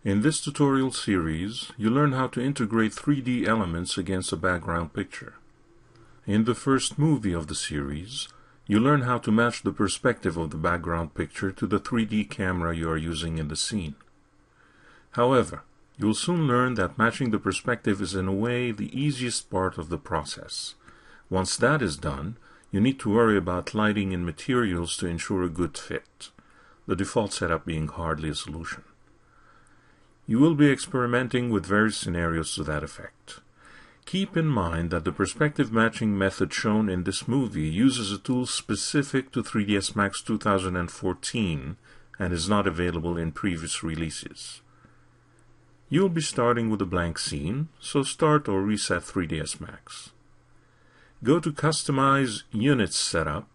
In this tutorial series, you learn how to integrate 3D elements against a background picture. In the first movie of the series, you learn how to match the perspective of the background picture to the 3D camera you are using in the scene. However, you will soon learn that matching the perspective is in a way the easiest part of the process. Once that is done, you need to worry about lighting and materials to ensure a good fit, the default setup being hardly a solution. You will be experimenting with various scenarios to that effect. Keep in mind that the perspective matching method shown in this movie uses a tool specific to 3ds Max 2014 and is not available in previous releases. You will be starting with a blank scene, so start or reset 3ds Max. Go to Customize Unit Setup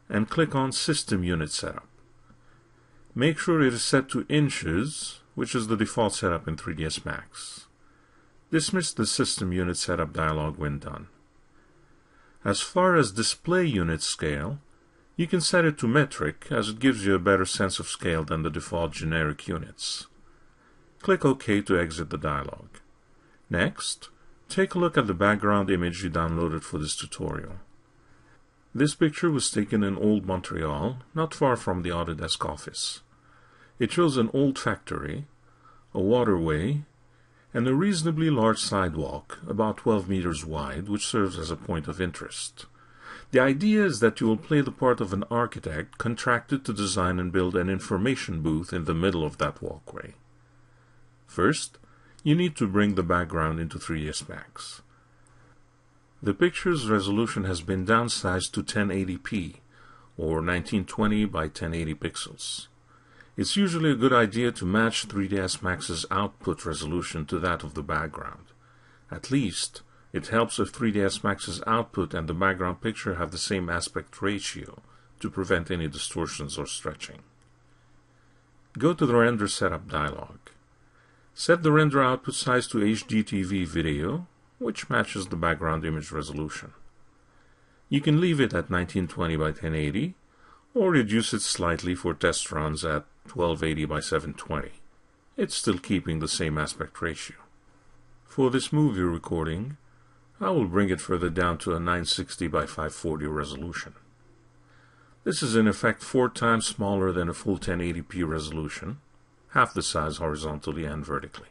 and click on System Unit Setup. Make sure it is set to inches, which is the default setup in 3ds Max. Dismiss the System Unit Setup dialog when done. As far as display unit scale, you can set it to metric as it gives you a better sense of scale than the default generic units. Click OK to exit the dialog. Next, take a look at the background image you downloaded for this tutorial. This picture was taken in Old Montreal, not far from the Autodesk office. It shows an old factory, a waterway, and a reasonably large sidewalk, about 12 meters wide, which serves as a point of interest. The idea is that you will play the part of an architect contracted to design and build an information booth in the middle of that walkway. First, you need to bring the background into 3ds Max. The picture's resolution has been downsized to 1080p, or 1920 by 1080 pixels. It's usually a good idea to match 3ds Max's output resolution to that of the background. At least, it helps if 3ds Max's output and the background picture have the same aspect ratio to prevent any distortions or stretching. Go to the Render Setup dialog. Set the render output size to HDTV video, which matches the background image resolution. You can leave it at 1920 by 1080, or reduce it slightly for test runs at 1280 by 720. It's still keeping the same aspect ratio. For this movie recording, I will bring it further down to a 960 by 540 resolution. This is in effect 4 times smaller than a full 1080p resolution, half the size horizontally and vertically.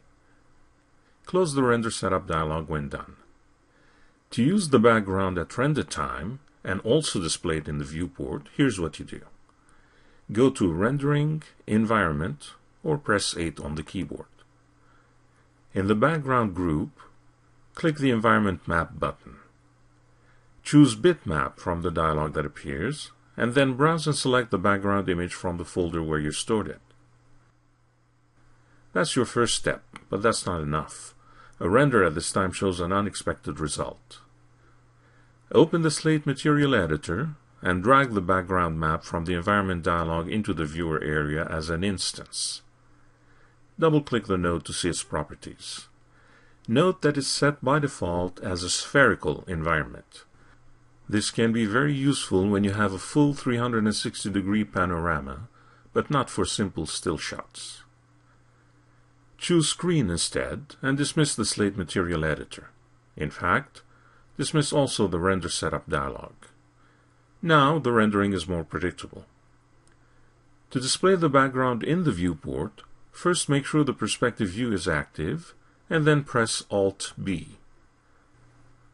Close the Render Setup dialog when done. To use the background at render time and also display it in the viewport, here's what you do. Go to Rendering, Environment, or press 8 on the keyboard. In the background group, click the Environment Map button. Choose Bitmap from the dialog that appears, and then browse and select the background image from the folder where you stored it. That's your first step, but that's not enough. A render at this time shows an unexpected result. Open the Slate Material Editor and drag the background map from the Environment dialog into the viewer area as an instance. Double-click the node to see its properties. Note that it's set by default as a spherical environment. This can be very useful when you have a full 360-degree panorama, but not for simple still shots. Choose Screen instead and dismiss the Slate Material Editor. In fact, dismiss also the Render Setup dialog. Now the rendering is more predictable. To display the background in the viewport, first make sure the perspective view is active, and then press Alt-B.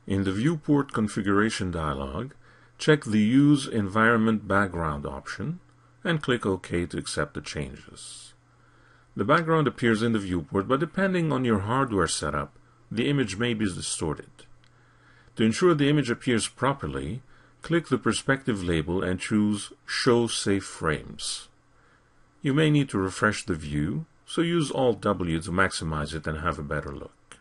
In the Viewport Configuration dialog, check the Use Environment Background option, and click OK to accept the changes. The background appears in the viewport, but depending on your hardware setup, the image may be distorted. To ensure the image appears properly, click the perspective label and choose Show Safe Frames. You may need to refresh the view, so use Alt-W to maximize it and have a better look.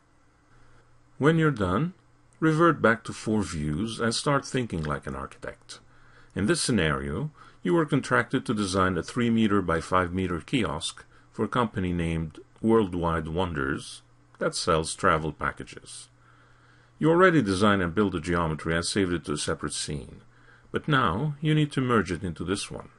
When you're done, revert back to 4 views and start thinking like an architect. In this scenario, you were contracted to design a 3 meter by 5 meter kiosk for a company named Worldwide Wonders that sells travel packages. You already designed and built the geometry and saved it to a separate scene, but now you need to merge it into this one.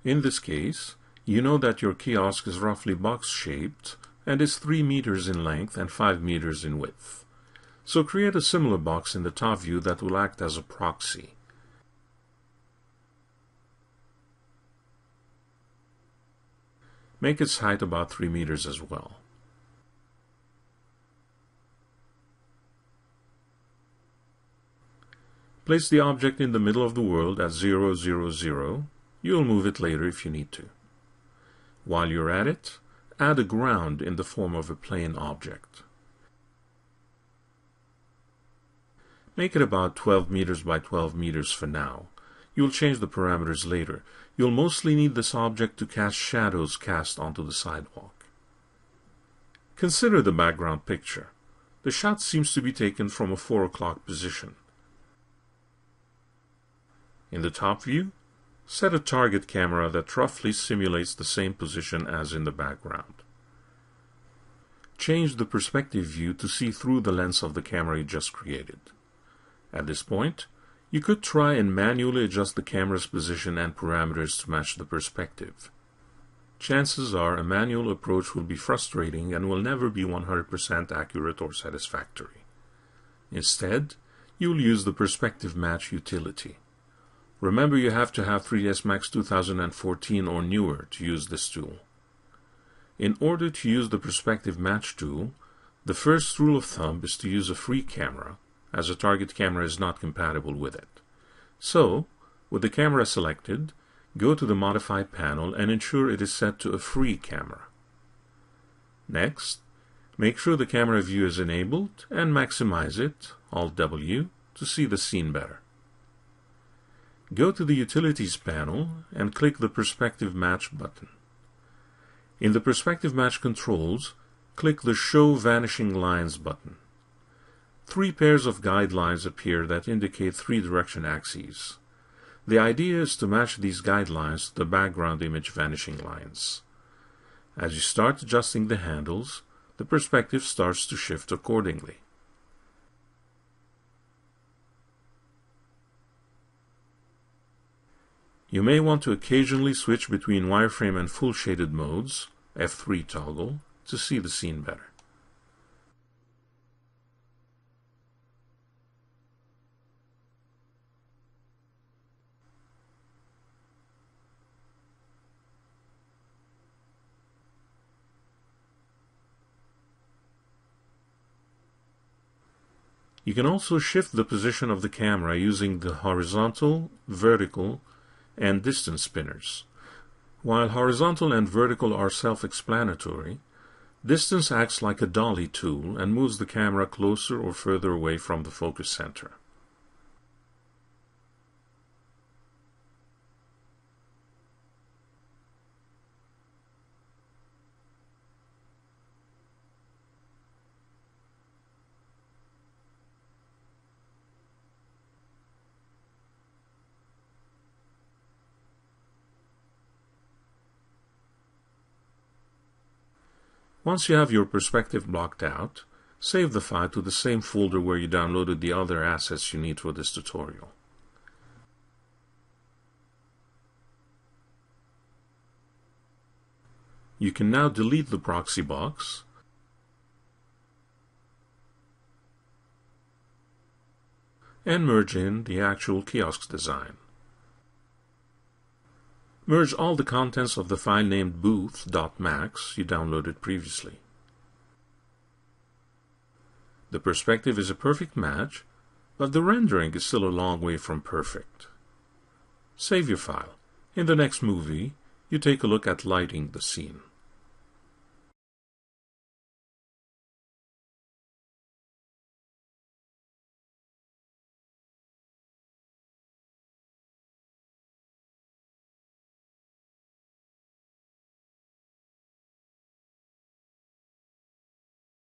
In this case, You know that your kiosk is roughly box-shaped and is 3 meters in length and 5 meters in width. So create a similar box in the top view that will act as a proxy. Make its height about 3 meters as well. Place the object in the middle of the world at 0, 0, 0. You'll move it later if you need to. While you're at it, add a ground in the form of a plane object. Make it about 12 meters by 12 meters for now. You'll change the parameters later. You'll mostly need this object to cast shadows cast onto the sidewalk. Consider the background picture. The shot seems to be taken from a 4 o'clock position. In the top view, set a target camera that roughly simulates the same position as in the background. Change the perspective view to see through the lens of the camera you just created. At this point, you could try and manually adjust the camera's position and parameters to match the perspective. Chances are a manual approach will be frustrating and will never be 100% accurate or satisfactory. Instead, you'll use the Perspective Match utility. Remember, you have to have 3ds Max 2014 or newer to use this tool. In order to use the Perspective Match tool, the first rule of thumb is to use a free camera, as a target camera is not compatible with it. So, with the camera selected, go to the Modify panel and ensure it is set to a free camera. Next, make sure the camera view is enabled and maximize it, Alt-W, to see the scene better. Go to the Utilities panel and click the Perspective Match button. In the Perspective Match controls, click the Show Vanishing Lines button. 3 pairs of guidelines appear that indicate 3 direction axes. The idea is to match these guidelines to the background image vanishing lines. As you start adjusting the handles, the perspective starts to shift accordingly. You may want to occasionally switch between wireframe and full shaded modes, F3 toggle, to see the scene better. You can also shift the position of the camera using the horizontal, vertical, and distance spinners. While horizontal and vertical are self-explanatory, distance acts like a dolly tool and moves the camera closer or further away from the focus center. Once you have your perspective blocked out, save the file to the same folder where you downloaded the other assets you need for this tutorial. You can now delete the proxy box and merge in the actual kiosk design. Merge all the contents of the file named booth.max you downloaded previously. The perspective is a perfect match, but the rendering is still a long way from perfect. Save your file. In the next movie, you take a look at lighting the scene.